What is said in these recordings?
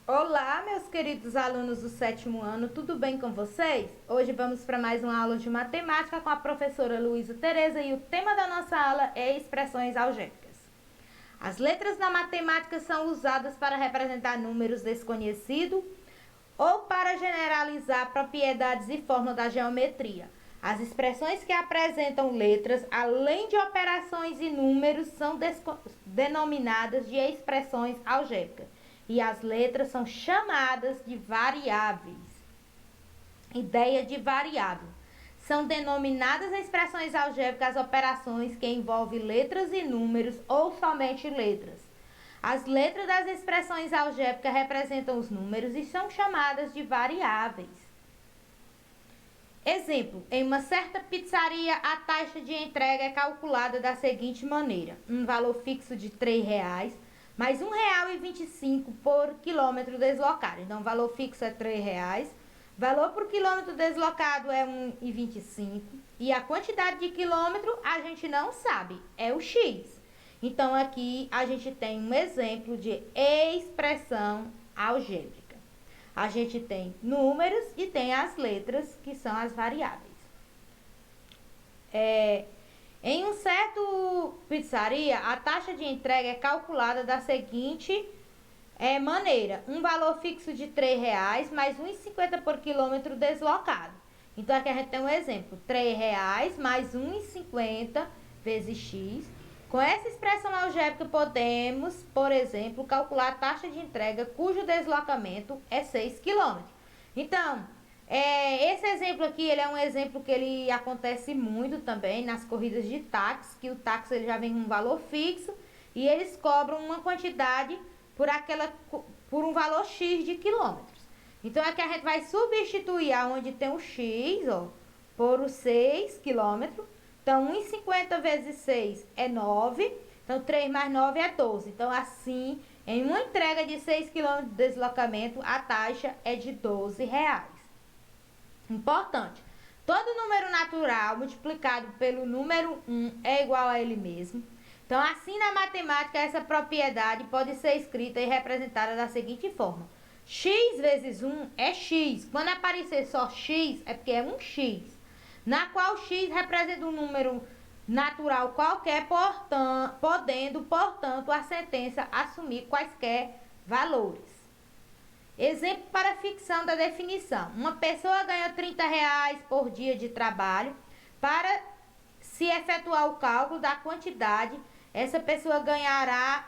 Olá, meus queridos alunos do sétimo ano, tudo bem com vocês? Hoje vamos para mais uma aula de matemática com a professora Luísa Tereza e o tema da nossa aula é expressões algébricas. As letras na matemática são usadas para representar números desconhecidos ou para generalizar propriedades e formas da geometria. As expressões que apresentam letras, além de operações e números, são denominadas de expressões algébricas. E as letras são chamadas de variáveis. Ideia de variável. São denominadas expressões algébricas as operações que envolvem letras e números ou somente letras. As letras das expressões algébricas representam os números e são chamadas de variáveis. Exemplo, em uma certa pizzaria, a taxa de entrega é calculada da seguinte maneira: um valor fixo de R$ 3, mais R$ 1,25 por quilômetro deslocado. Então, o valor fixo é R$ 3, valor por quilômetro deslocado é R$ 1,25 e a quantidade de quilômetro a gente não sabe, é o X. Então, aqui a gente tem um exemplo de expressão algébrica. A gente tem números e tem as letras, que são as variáveis. Em um certo pizzaria, a taxa de entrega é calculada da seguinte maneira: um valor fixo de R$ 3 mais R$ 1,50 por quilômetro deslocado. Então, aqui a gente tem um exemplo: R$ 3 mais R$ 1,50 vezes X. Com essa expressão algébrica, podemos, por exemplo, calcular a taxa de entrega cujo deslocamento é 6 km. Então, esse exemplo aqui, ele é um exemplo que ele acontece muito também nas corridas de táxi, que o táxi ele já vem com um valor fixo e eles cobram uma quantidade por um valor X de quilômetros. Então, aqui a gente vai substituir aonde tem o X, ó, por os 6 quilômetros. Então, 1,50 vezes 6 é 9. Então, 3 mais 9 é 12. Então, assim, em uma entrega de 6 km de deslocamento, a taxa é de R$ 12. Importante. Todo número natural multiplicado pelo número 1 é igual a ele mesmo. Então, assim, na matemática, essa propriedade pode ser escrita e representada da seguinte forma: x vezes 1 é x. Quando aparecer só x, é porque é um x. Na qual x representa um número natural qualquer, podendo, portanto, a sentença assumir quaisquer valores. Exemplo para fixação da definição: uma pessoa ganha R$ 30 por dia de trabalho. Para se efetuar o cálculo da quantidade, essa pessoa ganhará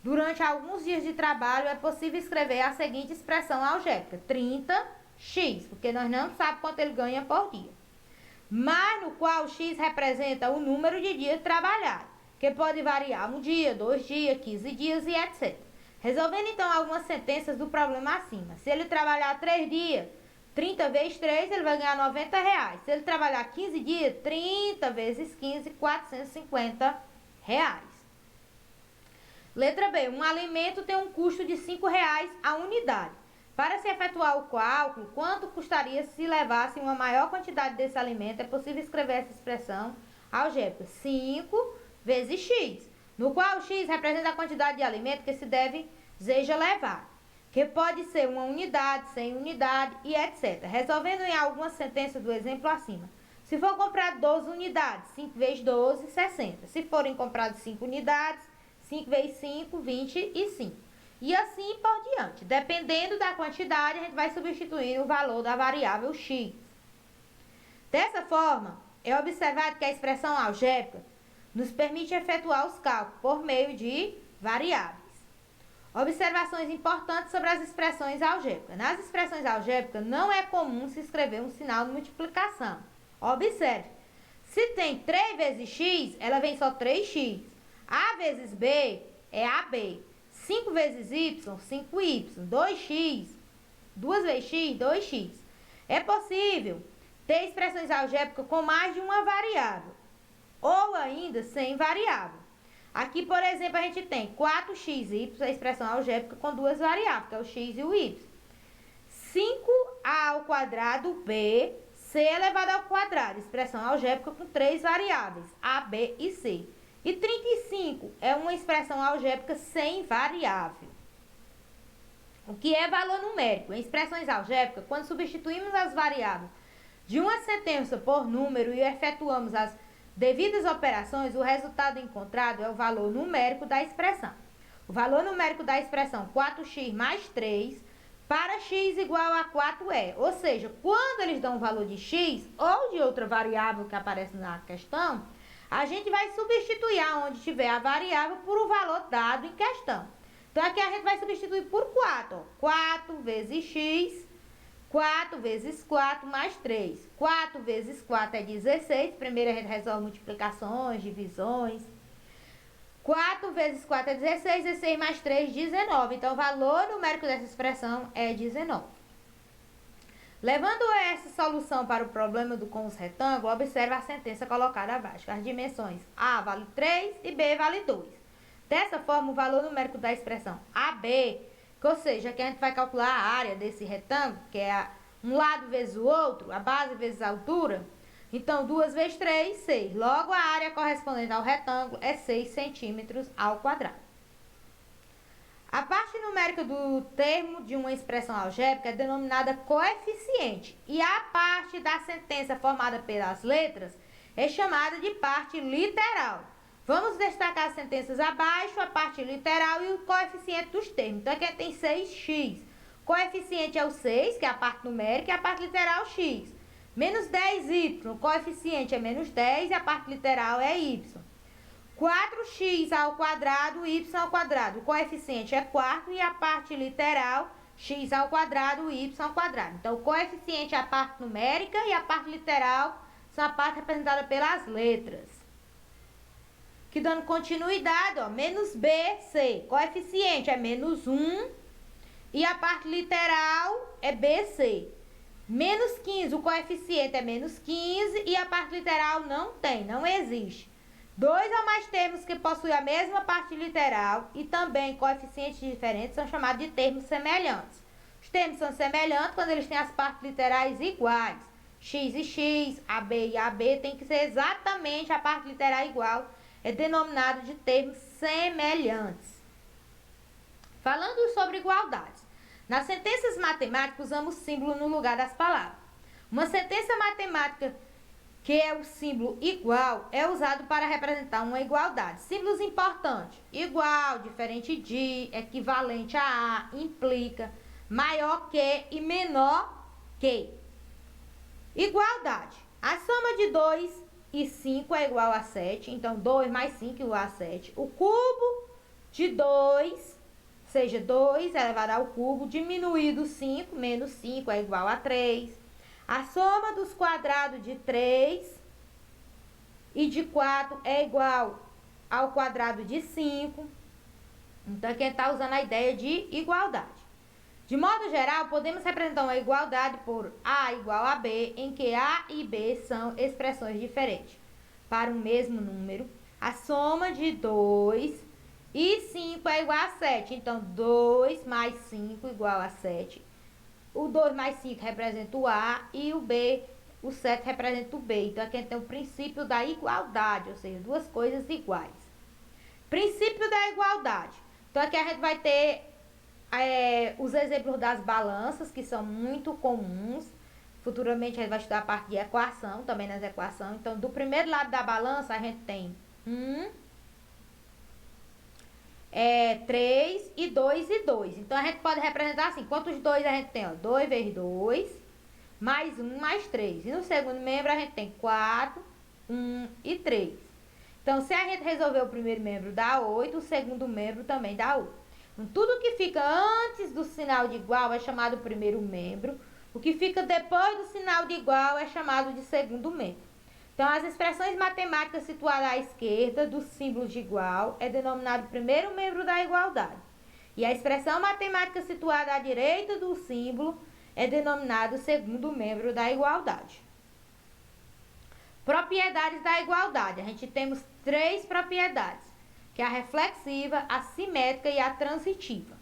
durante alguns dias de trabalho. É possível escrever a seguinte expressão algébrica: 30x, porque nós não sabemos quanto ele ganha por dia, mas no qual x representa o número de dias trabalhados, que pode variar um dia, 2 dias, 15 dias e etc. Resolvendo então algumas sentenças do problema acima: se ele trabalhar 3 dias, 30 vezes 3, ele vai ganhar R$ 90. Se ele trabalhar 15 dias, 30 vezes 15, R$ 450. Letra B. Um alimento tem um custo de R$ 5 a unidade. Para se efetuar o cálculo, quanto custaria se levasse uma maior quantidade desse alimento, é possível escrever essa expressão algébrica: 5 vezes x, no qual x representa a quantidade de alimento que se deseja levar, que pode ser uma unidade, 100 unidades e etc. Resolvendo em algumas sentenças do exemplo acima: se for comprado 12 unidades, 5 vezes 12, 60. Se forem compradas 5 unidades, 5 vezes 5, 25. E assim por diante. Dependendo da quantidade, a gente vai substituir o valor da variável x. Dessa forma, é observado que a expressão algébrica nos permite efetuar os cálculos por meio de variáveis. Observações importantes sobre as expressões algébricas. Nas expressões algébricas, não é comum se escrever um sinal de multiplicação. Observe, se tem 3 vezes x, ela vem só 3x. A vezes b é AB. 5 vezes y, 5y, 2x, 2 vezes x, 2x. É possível ter expressões algébricas com mais de uma variável, ou ainda sem variável. Aqui, por exemplo, a gente tem 4xy, a expressão algébrica com duas variáveis, que é o x e o y. 5a ao quadrado b, c elevado ao quadrado, expressão algébrica com três variáveis, a, b e c. E 35 é uma expressão algébrica sem variável. O que é valor numérico? Em expressões algébricas, quando substituímos as variáveis de uma sentença por número e efetuamos as devidas operações, o resultado encontrado é o valor numérico da expressão. O valor numérico da expressão 4x mais 3 para x igual a 4 ou seja, quando eles dão o valor de x ou de outra variável que aparece na questão, a gente vai substituir aonde tiver a variável por o valor dado em questão. Então, aqui a gente vai substituir por 4. Ó. 4 vezes x, 4 vezes 4 mais 3. 4 vezes 4 é 16. Primeiro a gente resolve multiplicações, divisões. 4 vezes 4 é 16, 16 mais 3, 19. Então, o valor numérico dessa expressão é 19. Levando essa solução para o problema com os retângulos, observe a sentença colocada abaixo. As dimensões A vale 3 e B vale 2. Dessa forma, o valor numérico da expressão AB, ou seja, que a gente vai calcular a área desse retângulo, que é um lado vezes o outro, a base vezes a altura. Então, 2 vezes 3, 6. Logo, a área correspondente ao retângulo é 6 centímetros ao quadrado. A parte numérica do termo de uma expressão algébrica é denominada coeficiente. E a parte da sentença formada pelas letras é chamada de parte literal. Vamos destacar as sentenças abaixo, a parte literal e o coeficiente dos termos. Então, aqui tem 6x. Coeficiente é o 6, que é a parte numérica, e a parte literal x. Menos 10y, o coeficiente é menos 10 e a parte literal é y. 4x ao quadrado, y ao quadrado. O coeficiente é 4 e a parte literal, x ao quadrado, y ao quadrado. Então, o coeficiente é a parte numérica e a parte literal são a parte representada pelas letras. Que dando continuidade, ó, menos bc. Coeficiente é menos 1 e a parte literal é bc. Menos 15, o coeficiente é menos 15 e a parte literal não existe. 2 ou mais termos que possuem a mesma parte literal e também coeficientes diferentes são chamados de termos semelhantes. Os termos são semelhantes quando eles têm as partes literais iguais. X e x, AB e AB tem que ser exatamente a parte literal igual. É denominado de termos semelhantes. Falando sobre igualdades. Nas sentenças matemáticas, usamos símbolo no lugar das palavras. Uma sentença matemática que é o símbolo igual, é usado para representar uma igualdade. Símbolos importantes: igual, diferente de, equivalente a, implica, maior que e menor que. Igualdade: a soma de 2 e 5 é igual a 7, então 2 mais 5 é igual a 7. O cubo de 2, seja 2 elevado ao cubo, diminuído 5, menos 5 é igual a 3. A soma dos quadrados de 3 e de 4 é igual ao quadrado de 5. Então, aqui está usando a ideia de igualdade. De modo geral, podemos representar uma igualdade por A igual a B, em que A e B são expressões diferentes. Para o mesmo número, a soma de 2 e 5 é igual a 7. Então, 2 mais 5 igual a 7. O 2 mais 5 representa o A e o B, o 7 representa o B. Então, aqui a gente tem o princípio da igualdade, ou seja, duas coisas iguais. Princípio da igualdade. Então, aqui a gente vai ter os exemplos das balanças, que são muito comuns. Futuramente a gente vai estudar a parte de equação, também nas equações. Então, do primeiro lado da balança, a gente tem 3 e 2 e 2. Então, a gente pode representar assim. Quantos 2 a gente tem? 2 vezes 2, mais 1, mais 3. E no segundo membro, a gente tem 4, 1 e 3. Então, se a gente resolver o primeiro membro, dá 8. O segundo membro também dá 8. Então, tudo que fica antes do sinal de igual é chamado primeiro membro. O que fica depois do sinal de igual é chamado de segundo membro. Então, as expressões matemáticas situadas à esquerda do símbolo de igual é denominado primeiro membro da igualdade. E a expressão matemática situada à direita do símbolo é denominado segundo membro da igualdade. Propriedades da igualdade. A gente temos 3 propriedades, que é a reflexiva, a simétrica e a transitiva.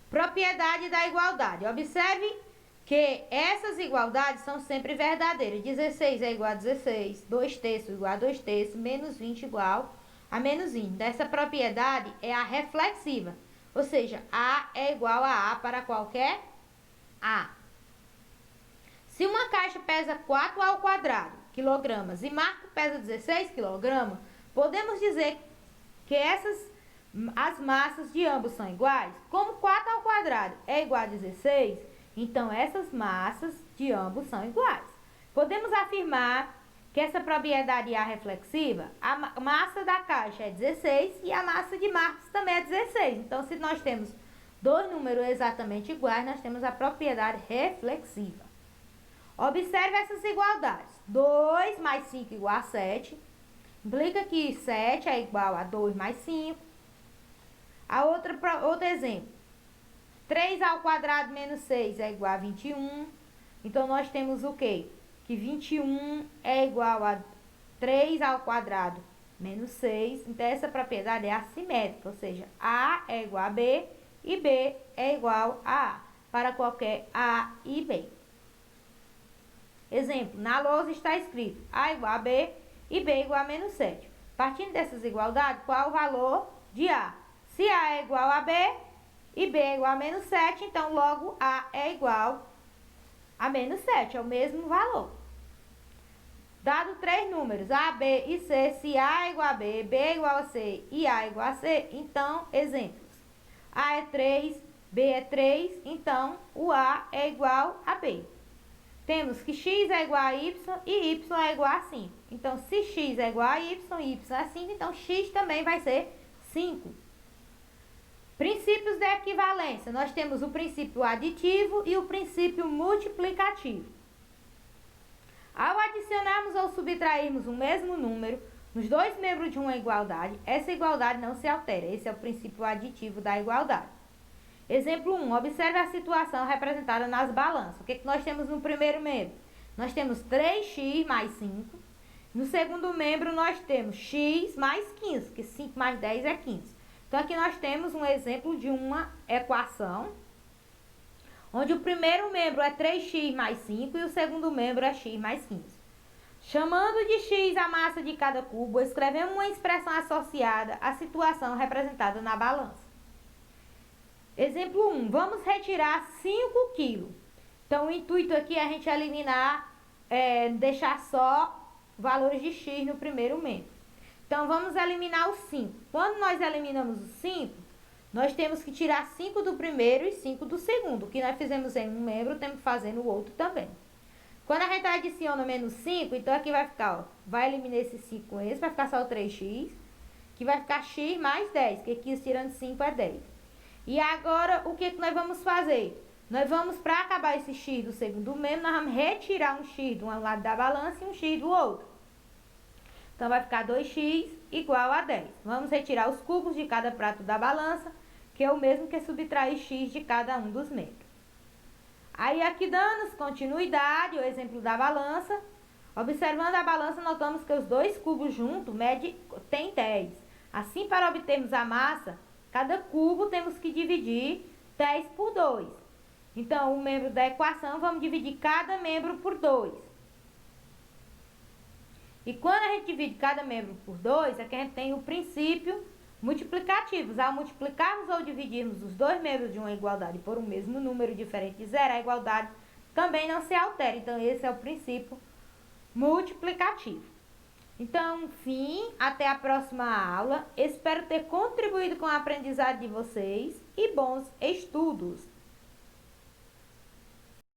Propriedade da igualdade. Observe que essas igualdades são sempre verdadeiras. 16 é igual a 16, 2 terços igual a 2 terços, menos 20 igual a menos 20. Essa propriedade é a reflexiva, Ou seja, A é igual a para qualquer A. Se uma caixa pesa 4 ao quadrado quilogramas e Marco pesa 16 quilogramas, podemos dizer que as massas de ambos são iguais? Como 4 ao quadrado é igual a 16, então essas massas de ambos são iguais. Podemos afirmar que essa propriedade A reflexiva, a massa da caixa é 16 e a massa de Marcos também é 16. Então, se nós temos dois números exatamente iguais, nós temos a propriedade reflexiva. Observe essas igualdades. 2 mais 5 igual a 7. Implica que 7 é igual a 2 mais 5. Outro exemplo. 3 ao quadrado menos 6 é igual a 21. Então, nós temos o quê? Que 21 é igual a 3 ao quadrado menos 6. Então, essa propriedade é assimétrica, ou seja, A é igual a B e B é igual a A, para qualquer A e B. Exemplo, na lousa está escrito A igual a B e B igual a menos 7. Partindo dessas igualdades, qual é o valor de A? Se A é igual a B e B é igual a menos 7, então logo A é igual a menos 7, é o mesmo valor. Dado três números, A, B e C, se A é igual a B, B é igual a C e A é igual a C, então, exemplos. A é 3, B é 3, então o A é igual a B. Temos que X é igual a Y e Y é igual a 5. Então, se X é igual a Y e Y é 5, então X também vai ser 5. Princípios da equivalência. Nós temos o princípio aditivo e o princípio multiplicativo. Ao adicionarmos ou subtrairmos o mesmo número nos dois membros de uma igualdade, essa igualdade não se altera. Esse é o princípio aditivo da igualdade. Exemplo 1. Observe a situação representada nas balanças. O que nós temos no primeiro membro? Nós temos 3x mais 5. No segundo membro, nós temos x mais 15, que 5 mais 10 é 15. Então, aqui nós temos um exemplo de uma equação, onde o primeiro membro é 3x mais 5 e o segundo membro é x mais 15. Chamando de x a massa de cada cubo, escrevemos uma expressão associada à situação representada na balança. Exemplo 1. Vamos retirar 5 quilos. Então, o intuito aqui é a gente eliminar, deixar só valores de x no primeiro membro. Então, vamos eliminar os 5. Quando nós eliminamos os 5, nós temos que tirar 5 do primeiro e 5 do segundo. O que nós fizemos em um membro, temos que fazer no outro também. Quando a gente adiciona menos 5, então aqui vai ficar, ó, vai eliminar esse 5 com esse, vai ficar só o 3x, que vai ficar x mais 10, que 15 tirando 5 é 10. E agora, o que nós vamos fazer? Nós vamos, para acabar esse x do segundo membro, nós vamos retirar um x de um lado da balança e um x do outro. Então, vai ficar 2x igual a 10. Vamos retirar os cubos de cada prato da balança, que é o mesmo que subtrair x de cada um dos membros. Aí, aqui dando continuidade, o exemplo da balança. Observando a balança, notamos que os dois cubos juntos tem 10. Assim, para obtermos a massa, cada cubo temos que dividir 10 por 2. Então, o membro da equação, vamos dividir cada membro por 2. E quando a gente divide cada membro por 2, é que a gente tem o princípio multiplicativo. Ao multiplicarmos ou dividirmos os dois membros de uma igualdade por um mesmo número diferente de zero, a igualdade também não se altera. Então, esse é o princípio multiplicativo. Então, fim, até a próxima aula. Espero ter contribuído com a aprendizagem de vocês e bons estudos!